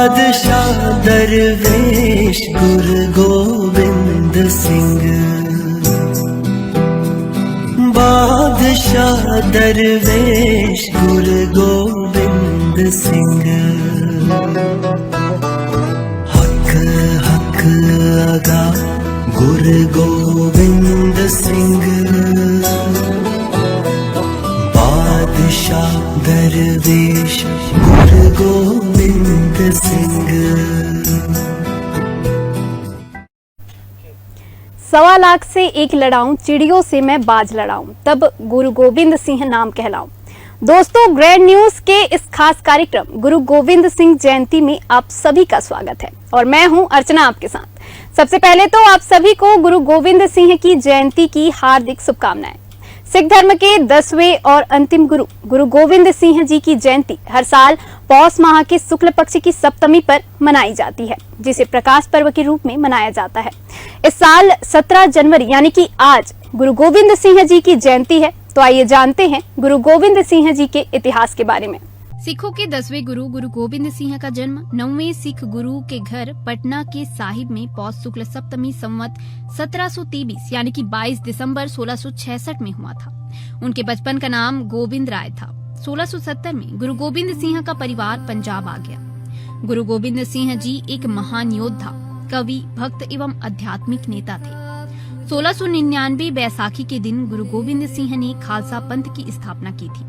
बादशाह दरवेश गुरु गोविंद सिंह, बादशाह दरवेश गुरु गोविंद सिंह। हक हक अगा गुरु गोविंद सिंह, बादशाह दरवेश गुरु गोविंद सिंह। 1.25 लाख से एक लड़ाऊं, चिड़ियों से मैं बाज लड़ाऊं, तब गुरु गोविंद सिंह नाम कहलाऊं। दोस्तों, ग्रैंड न्यूज के इस खास कार्यक्रम गुरु गोविंद सिंह जयंती में आप सभी का स्वागत है और मैं हूं अर्चना आपके साथ। सबसे पहले तो आप सभी को गुरु गोविंद सिंह की जयंती की हार्दिक शुभकामनाएं। सिख धर्म के 10वें और अंतिम गुरु गुरु गोविंद सिंह जी की जयंती हर साल पौष माह के शुक्ल पक्ष की सप्तमी पर मनाई जाती है, जिसे प्रकाश पर्व के रूप में मनाया जाता है। इस साल 17 जनवरी यानी कि आज गुरु गोविंद सिंह जी की जयंती है। तो आइए जानते हैं गुरु गोविंद सिंह जी के इतिहास के बारे में। सिखों के 10वें गुरु गुरु गोविंद सिंह का जन्म 9वें सिख गुरु के घर पटना के साहिब में पौष शुक्ल सप्तमी संवत 1723 यानी कि 22 दिसंबर 1666 में हुआ था। उनके बचपन का नाम गोविंद राय था। 1670 में गुरु गोविंद सिंह का परिवार पंजाब आ गया। गुरु गोविंद सिंह जी एक महान योद्धा, कवि, भक्त एवं आध्यात्मिक नेता थे। 1699 बैसाखी के दिन गुरु गोविंद सिंह ने खालसा पंथ की स्थापना की थी।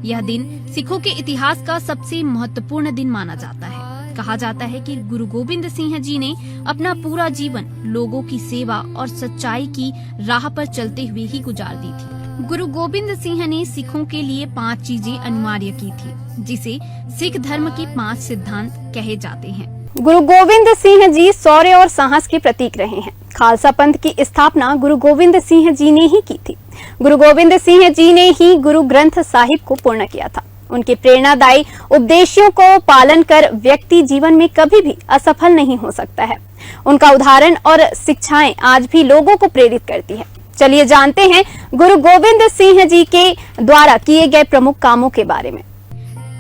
यह दिन सिखों के इतिहास का सबसे महत्वपूर्ण दिन माना जाता है। कहा जाता है कि गुरु गोविंद सिंह जी ने अपना पूरा जीवन लोगों की सेवा और सच्चाई की राह पर चलते हुए ही गुजार दी थी। गुरु गोविंद सिंह ने सिखों के लिए 5 चीजें अनिवार्य की थी, जिसे सिख धर्म के 5 सिद्धांत कहे जाते हैं। गुरु गोविंद सिंह जी शौर्य और साहस के प्रतीक रहे हैं। खालसा पंथ की स्थापना गुरु गोविंद सिंह जी ने ही की थी। गुरु गोविंद सिंह जी ने ही गुरु ग्रंथ साहिब को पूर्ण किया था। उनके प्रेरणादायी उपदेशों को पालन कर व्यक्ति जीवन में कभी भी असफल नहीं हो सकता है। उनका उदाहरण और शिक्षाएं आज भी लोगों को प्रेरित करती है। चलिए जानते हैं गुरु गोविंद सिंह जी के द्वारा किए गए प्रमुख कामों के बारे में।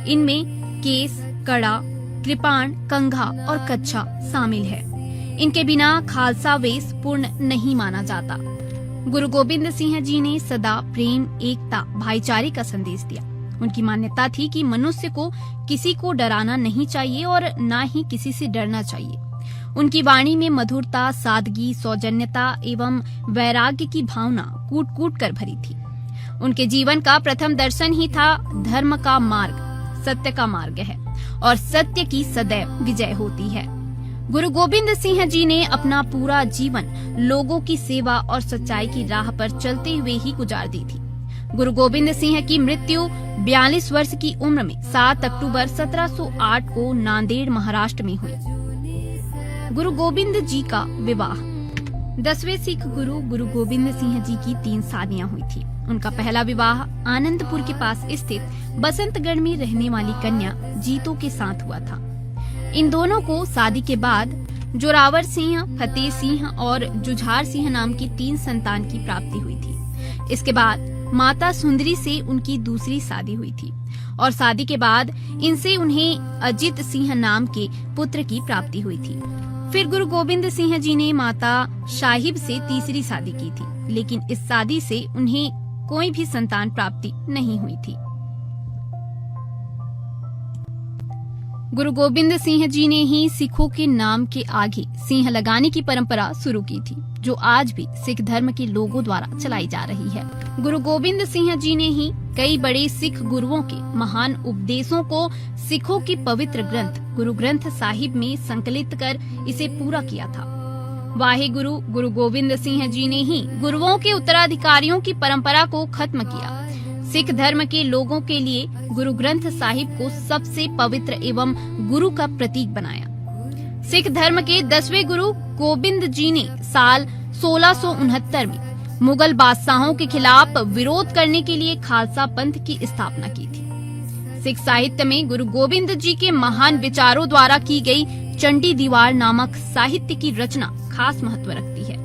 इनमें केस, कड़ा, कृपाण, कंघा और कच्छा शामिल है। इनके बिना खालसा वेश पूर्ण नहीं माना जाता। गुरु गोविंद सिंह जी ने सदा प्रेम, एकता, भाईचारे का संदेश दिया। उनकी मान्यता थी कि मनुष्य को किसी को डराना नहीं चाहिए और न ही किसी से डरना चाहिए। उनकी वाणी में मधुरता, सादगी, सौजन्यता एवं वैराग्य की भावना कूट कूट कर भरी थी। उनके जीवन का प्रथम दर्शन ही था धर्म का मार्ग सत्य का मार्ग है और सत्य की सदैव विजय होती है। गुरु गोविंद सिंह जी ने अपना पूरा जीवन लोगों की सेवा और सच्चाई की राह पर चलते हुए ही गुजार दी थी। गुरु गोविंद सिंह की मृत्यु 42 वर्ष की उम्र में 7 अक्टूबर 1708 को नांदेड़, महाराष्ट्र में हुई। गुरु गोविंद जी का विवाह 10वें सिख गुरु गुरु गोविंद सिंह जी की 3 शादियां हुई थी। उनका पहला विवाह आनंदपुर के पास स्थित बसंतगढ़ में रहने वाली कन्या जीतो के साथ हुआ था। इन दोनों को शादी के बाद जोरावर सिंह, फतेह सिंह और जुझार सिंह नाम की 3 संतान की प्राप्ति हुई थी। इसके बाद माता सुंदरी से उनकी दूसरी शादी हुई थी और शादी के बाद इनसे उन्हें अजित सिंह नाम के पुत्र की प्राप्ति हुई थी। फिर गुरु गोविंद सिंह जी ने माता साहिब से तीसरी शादी की थी, लेकिन इस शादी से उन्हें कोई भी संतान प्राप्ति नहीं हुई थी। गुरु गोविंद सिंह जी ने ही सिखों के नाम के आगे सिंह लगाने की परंपरा शुरू की थी, जो आज भी सिख धर्म के लोगों द्वारा चलाई जा रही है। गुरु गोविंद सिंह जी ने ही कई बड़े सिख गुरुओं के महान उपदेशों को सिखों के पवित्र ग्रंथ गुरु ग्रंथ साहिब में संकलित कर इसे पूरा किया था। वाहे गुरु गुरु गोविंद सिंह जी ने ही गुरुओं के उत्तराधिकारियों की परंपरा को खत्म किया। सिख धर्म के लोगों के लिए गुरु ग्रंथ साहिब को सबसे पवित्र एवं गुरु का प्रतीक बनाया। सिख धर्म के 10वें गुरु गोबिंद जी ने साल 1669 में मुगल बादशाहों के खिलाफ विरोध करने के लिए खालसा पंथ की स्थापना की थी। सिख साहित्य में गुरु गोविंद जी के महान विचारों द्वारा की गई चंडी दीवार नामक साहित्य की रचना खास महत्व रखती है।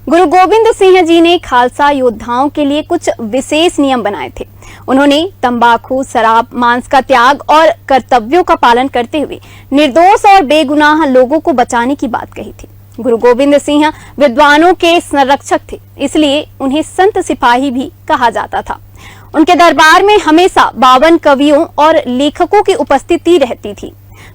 गुरु गोविंद सिंह जी ने खालसा योद्धाओं के लिए कुछ विशेष नियम बनाए थे। उन्होंने तंबाकू, शराब, मांस का त्याग और कर्तव्यों का पालन करते हुए निर्दोष और बेगुनाह लोगों को बचाने की बात कही थी। गुरु गोविंद सिंह विद्वानों के संरक्षक थे, इसलिए उन्हें संत सिपाही भी कहा जाता था। उनके दरबार में हमेशा 52 कवियों और लेखकों की उपस्थिति रहती थी।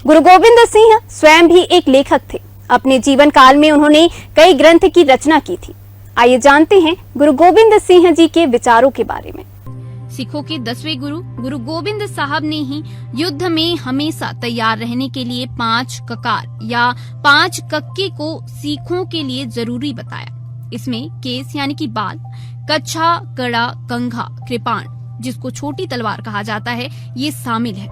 गुरु गोविंद सिंह स्वयं भी एक लेखक थे। अपने जीवन काल में उन्होंने कई ग्रंथ की रचना की थी। आइए जानते हैं गुरु गोविंद सिंह जी के विचारों के बारे में। सिखों के 10वें गुरु गुरु गोविंद साहब ने ही युद्ध में हमेशा तैयार रहने के लिए 5 ककार या 5 कक्के को सिखों के लिए जरूरी बताया। इसमें केस यानी कि बाल, कच्छा, कड़ा, कंघा, कृपाण जिसको छोटी तलवार कहा जाता है, ये शामिल है।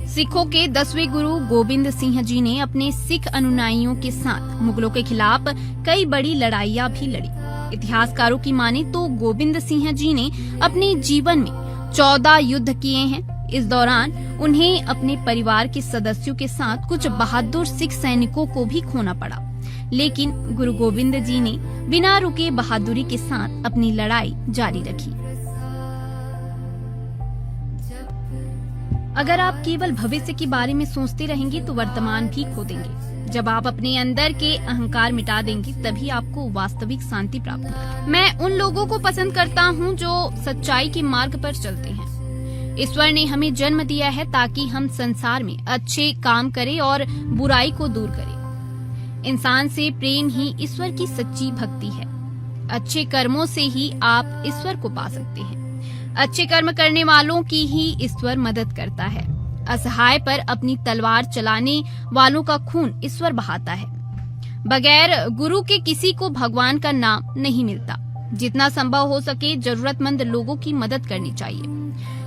सिखों के 10वें गुरु गोविंद सिंह जी ने अपने सिख अनुयायियों के साथ मुगलों के खिलाफ कई बड़ी लड़ाइयां भी लड़ी। इतिहासकारों की माने तो गोविंद सिंह जी ने अपने जीवन में 14 युद्ध किए हैं। इस दौरान उन्हें अपने परिवार के सदस्यों के साथ कुछ बहादुर सिख सैनिकों को भी खोना पड़ा, लेकिन गुरु गोविंद जी ने बिना रुके बहादुरी के साथ अपनी लड़ाई जारी रखी। अगर आप केवल भविष्य के बारे में सोचते रहेंगे तो वर्तमान भी खो देंगे। जब आप अपने अंदर के अहंकार मिटा देंगे तभी आपको वास्तविक शांति प्राप्त होगी। मैं उन लोगों को पसंद करता हूँ जो सच्चाई के मार्ग पर चलते हैं। ईश्वर ने हमें जन्म दिया है ताकि हम संसार में अच्छे काम करें और बुराई को दूर करें। इंसान से प्रेम ही ईश्वर की सच्ची भक्ति है। अच्छे कर्मों से ही आप ईश्वर को पा सकते हैं। अच्छे कर्म करने वालों की ही ईश्वर मदद करता है। असहाय पर अपनी तलवार चलाने वालों का खून ईश्वर बहाता है। बगैर गुरु के किसी को भगवान का नाम नहीं मिलता। जितना संभव हो सके जरूरतमंद लोगों की मदद करनी चाहिए।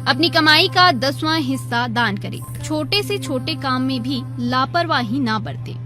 अपनी कमाई का 10वां हिस्सा दान करें। छोटे से छोटे काम में भी लापरवाही ना बरतें।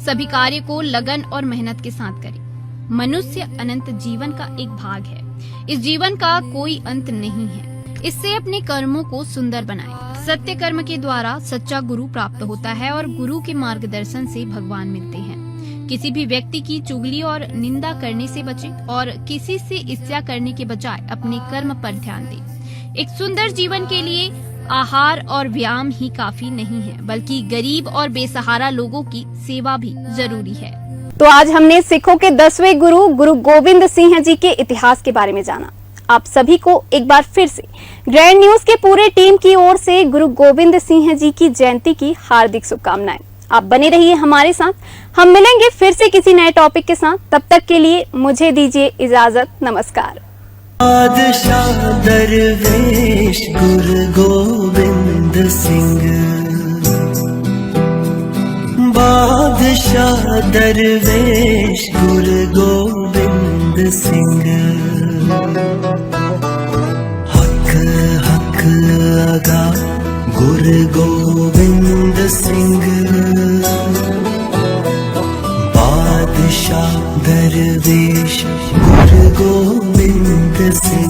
सभी कार्य को लगन और मेहनत के साथ करें। मनुष्य अनंत जीवन का एक भाग है। इस जीवन का कोई अंत नहीं है। इससे अपने कर्मों को सुंदर बनाएं। सत्य कर्म के द्वारा सच्चा गुरु प्राप्त होता है और गुरु के मार्गदर्शन से भगवान मिलते हैं। किसी भी व्यक्ति की चुगली और निंदा करने से बचें और किसी से ईर्ष्या करने के बजाय अपने कर्म पर ध्यान दें। एक सुंदर जीवन के लिए आहार और व्यायाम ही काफी नहीं है, बल्कि गरीब और बेसहारा लोगों की सेवा भी जरूरी है। तो आज हमने सिखों के 10वें गुरु गुरु गोविंद सिंह जी के इतिहास के बारे में जाना। आप सभी को एक बार फिर से ग्रैंड न्यूज के पूरे टीम की ओर से गुरु गोविंद सिंह जी की जयंती की हार्दिक शुभकामनाएं। आप बने रहिए हमारे साथ। हम मिलेंगे फिर से किसी नए टॉपिक के साथ। तब तक के लिए मुझे दीजिए इजाजत। नमस्कार। बादशाह दरवेश गुरु गोविंद सिंह, बादशाह दरवेश गुरु गोविंद सिंह। हक हक अगा गुरु गोविंद सिंह, बादशाह दरवेश गुरु गोविंद सिंह।